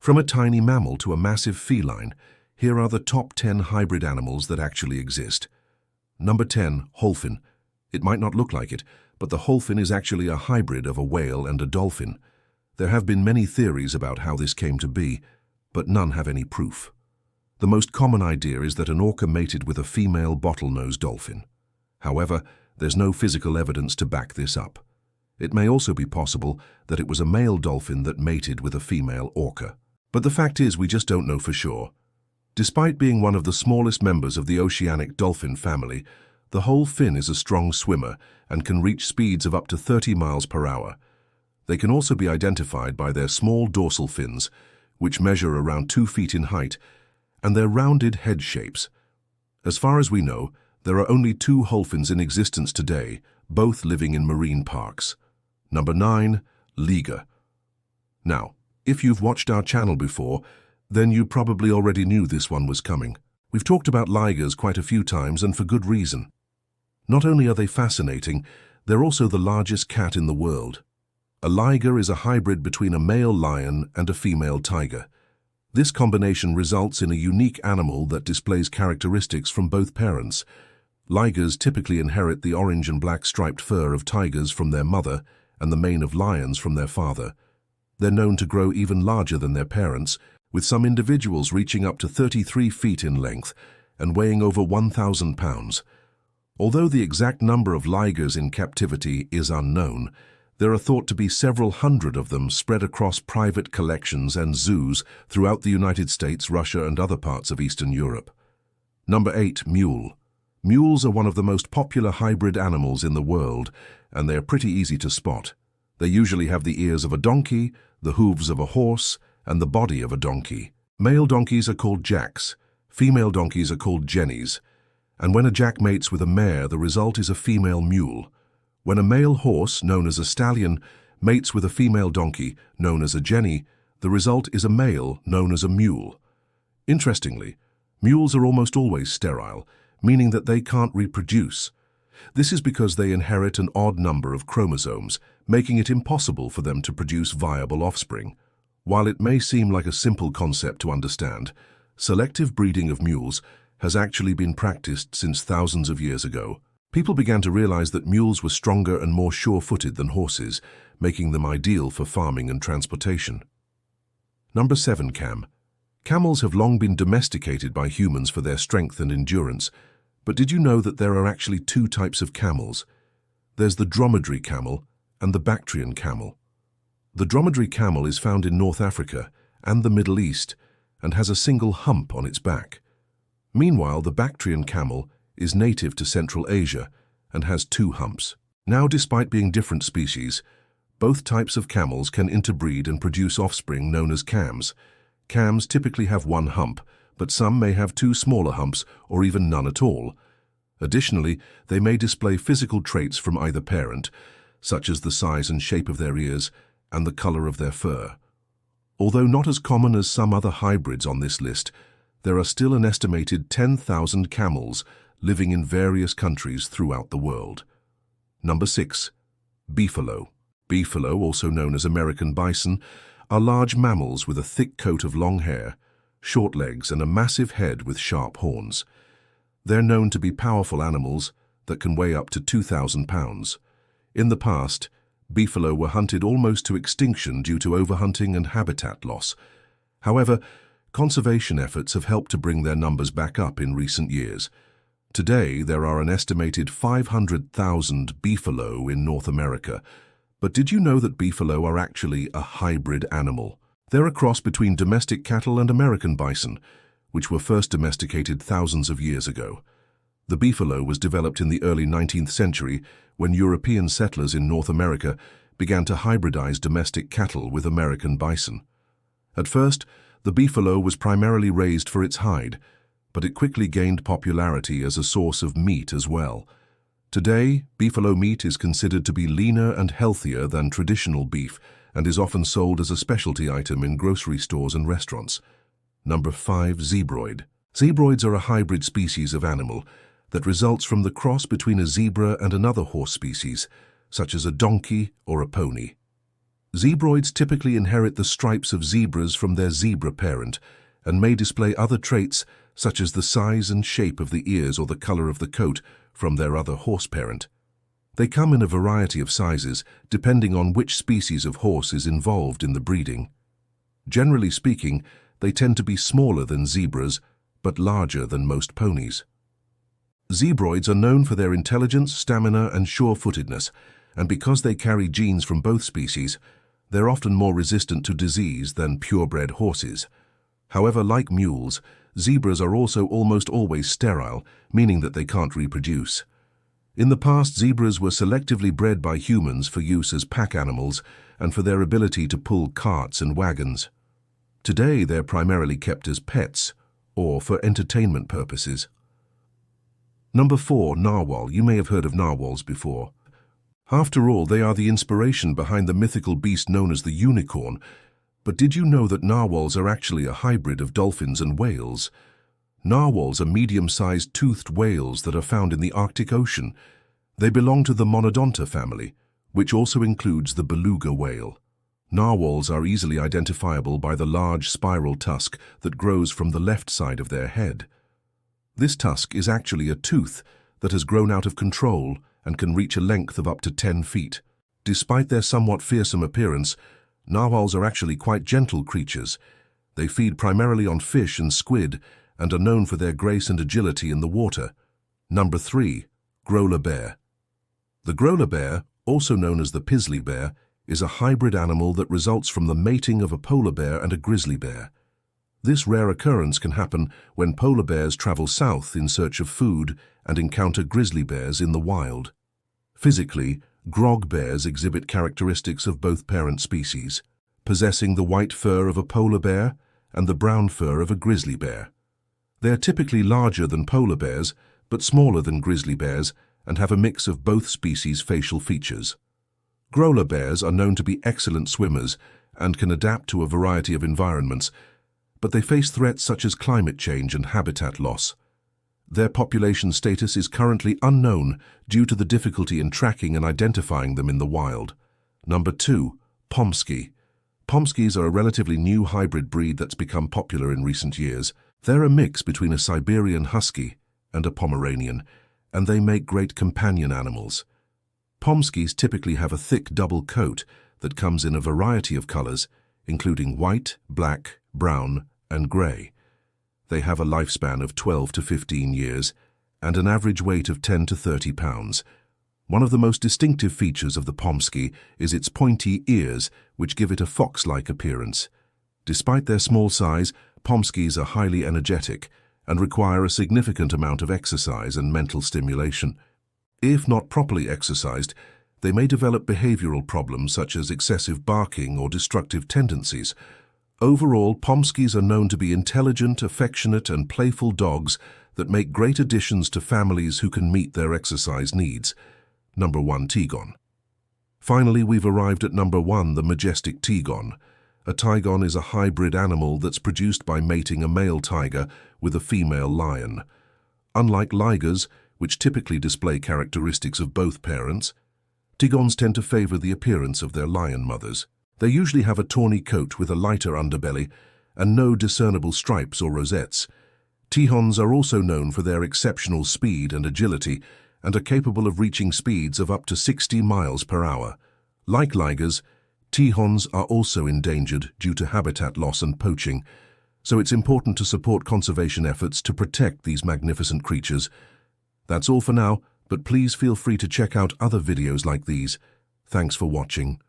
From a tiny mammal to a massive feline, here are the top 10 hybrid animals that actually exist. Number 10, Holphin. It might not look like it, but the Holphin is actually a hybrid of a whale and a dolphin. There have been many theories about how this came to be, but none have any proof. The most common idea is that an orca mated with a female bottlenose dolphin. However, there's no physical evidence to back this up. It may also be possible that it was a male dolphin that mated with a female orca. But the fact is, we just don't know for sure. Despite being one of the smallest members of the oceanic dolphin family, the whole fin is a strong swimmer and can reach speeds of up to 30 miles per hour. They can also be identified by their small dorsal fins, which measure around 2 feet in height, and their rounded head shapes. As far as we know, there are only 2 Holphins in existence today, both living in marine parks. Number 9, Liger. Now, if you've watched our channel before, then you probably already knew this one was coming. We've talked about ligers quite a few times, and for good reason. Not only are they fascinating, they're also the largest cat in the world. A liger is a hybrid between a male lion and a female tiger. This combination results in a unique animal that displays characteristics from both parents. Ligers typically inherit the orange and black striped fur of tigers from their mother and the mane of lions from their father. They're known to grow even larger than their parents, with some individuals reaching up to 33 feet in length and weighing over 1,000 pounds. Although the exact number of ligers in captivity is unknown, there are thought to be several hundred of them spread across private collections and zoos throughout the United States, Russia, and other parts of Eastern Europe. Number 8, Mule. Mules are one of the most popular hybrid animals in the world, and they are pretty easy to spot. They usually have the ears of a donkey, the hooves of a horse, and the body of a donkey. Male donkeys are called jacks, female donkeys are called jennies, and when a jack mates with a mare, the result is a female mule. When a male horse, known as a stallion, mates with a female donkey, known as a jenny, the result is a male, known as a mule. Interestingly, mules are almost always sterile, meaning that they can't reproduce. This is because they inherit an odd number of chromosomes, making it impossible for them to produce viable offspring. While it may seem like a simple concept to understand, selective breeding of mules has actually been practiced since thousands of years ago. People began to realize that mules were stronger and more sure-footed than horses, making them ideal for farming and transportation. Number 7, Cam. Camels have long been domesticated by humans for their strength and endurance, but did you know that there are actually 2 types of camels? There's the dromedary camel and the Bactrian camel. The dromedary camel is found in North Africa and the Middle East and has a single hump on its back. Meanwhile, the Bactrian camel is native to Central Asia and has 2 humps. Now, despite being different species, both types of camels can interbreed and produce offspring known as cams. Cams typically have 1 hump, but some may have 2 smaller humps or even none at all. Additionally, they may display physical traits from either parent, such as the size and shape of their ears and the color of their fur. Although not as common as some other hybrids on this list, there are still an estimated 10,000 camels living in various countries throughout the world. Number 6, Beefalo. Beefalo, also known as American bison, are large mammals with a thick coat of long hair, short legs, and a massive head with sharp horns. They're known to be powerful animals that can weigh up to 2,000 pounds. In the past, beefalo were hunted almost to extinction due to overhunting and habitat loss. However, conservation efforts have helped to bring their numbers back up in recent years. Today, there are an estimated 500,000 beefalo in North America. But did you know that beefalo are actually a hybrid animal? They're a cross between domestic cattle and American bison, which were first domesticated thousands of years ago. The beefalo was developed in the early 19th century when European settlers in North America began to hybridize domestic cattle with American bison. At first, the beefalo was primarily raised for its hide, but it quickly gained popularity as a source of meat as well. Today, beefalo meat is considered to be leaner and healthier than traditional beef and is often sold as a specialty item in grocery stores and restaurants. Number 5, Zebroid. Zebroids are a hybrid species of animal that results from the cross between a zebra and another horse species, such as a donkey or a pony. Zebroids typically inherit the stripes of zebras from their zebra parent and may display other traits such as the size and shape of the ears or the color of the coat from their other horse parent. They come in a variety of sizes depending on which species of horse is involved in the breeding. Generally speaking, they tend to be smaller than zebras but larger than most ponies. Zebroids are known for their intelligence, stamina, and sure-footedness, and because they carry genes from both species, they're often more resistant to disease than purebred horses. However, like mules, zebras are also almost always sterile, meaning that they can't reproduce. In the past, zebras were selectively bred by humans for use as pack animals and for their ability to pull carts and wagons. Today, they're primarily kept as pets or for entertainment purposes. Number 4, narwhal. You may have heard of narwhals before. After all, they are the inspiration behind the mythical beast known as the unicorn. But did you know that narwhals are actually a hybrid of dolphins and whales? Narwhals are medium-sized toothed whales that are found in the Arctic Ocean. They belong to the Monodonta family, which also includes the beluga whale. Narwhals are easily identifiable by the large spiral tusk that grows from the left side of their head. This tusk is actually a tooth that has grown out of control and can reach a length of up to 10 feet. Despite their somewhat fearsome appearance, narwhals are actually quite gentle creatures. They feed primarily on fish and squid and are known for their grace and agility in the water. Number 3, growler bear. The growler bear, also known as the Pisley bear, is a hybrid animal that results from the mating of a polar bear and a grizzly bear. This rare occurrence can happen when polar bears travel south in search of food and encounter grizzly bears in the wild. Physically, grog bears exhibit characteristics of both parent species, possessing the white fur of a polar bear and the brown fur of a grizzly bear. They are typically larger than polar bears, but smaller than grizzly bears and have a mix of both species' facial features. Growler bears are known to be excellent swimmers and can adapt to a variety of environments, but they face threats such as climate change and habitat loss. Their population status is currently unknown due to the difficulty in tracking and identifying them in the wild. Number 2, Pomsky. Pomskys are a relatively new hybrid breed that's become popular in recent years. They're a mix between a Siberian Husky and a Pomeranian, and they make great companion animals. Pomskys typically have a thick double coat that comes in a variety of colors, including white, black, brown, and gray. They have a lifespan of 12 to 15 years and an average weight of 10 to 30 pounds. One of the most distinctive features of the Pomsky is its pointy ears, which give it a fox-like appearance. Despite their small size, Pomskys are highly energetic and require a significant amount of exercise and mental stimulation. If not properly exercised, they may develop behavioral problems such as excessive barking or destructive tendencies. Overall, Pomskys are known to be intelligent, affectionate, and playful dogs that make great additions to families who can meet their exercise needs. Number 1, Tigon. Finally, we've arrived at number 1, the majestic Tigon. A Tigon is a hybrid animal that's produced by mating a male tiger with a female lion. Unlike ligers, which typically display characteristics of both parents, Tigons tend to favor the appearance of their lion mothers. They usually have a tawny coat with a lighter underbelly and no discernible stripes or rosettes. Tigons are also known for their exceptional speed and agility and are capable of reaching speeds of up to 60 miles per hour. Like ligers, Tigons are also endangered due to habitat loss and poaching, so it's important to support conservation efforts to protect these magnificent creatures. That's all for now, but please feel free to check out other videos like these. Thanks for watching.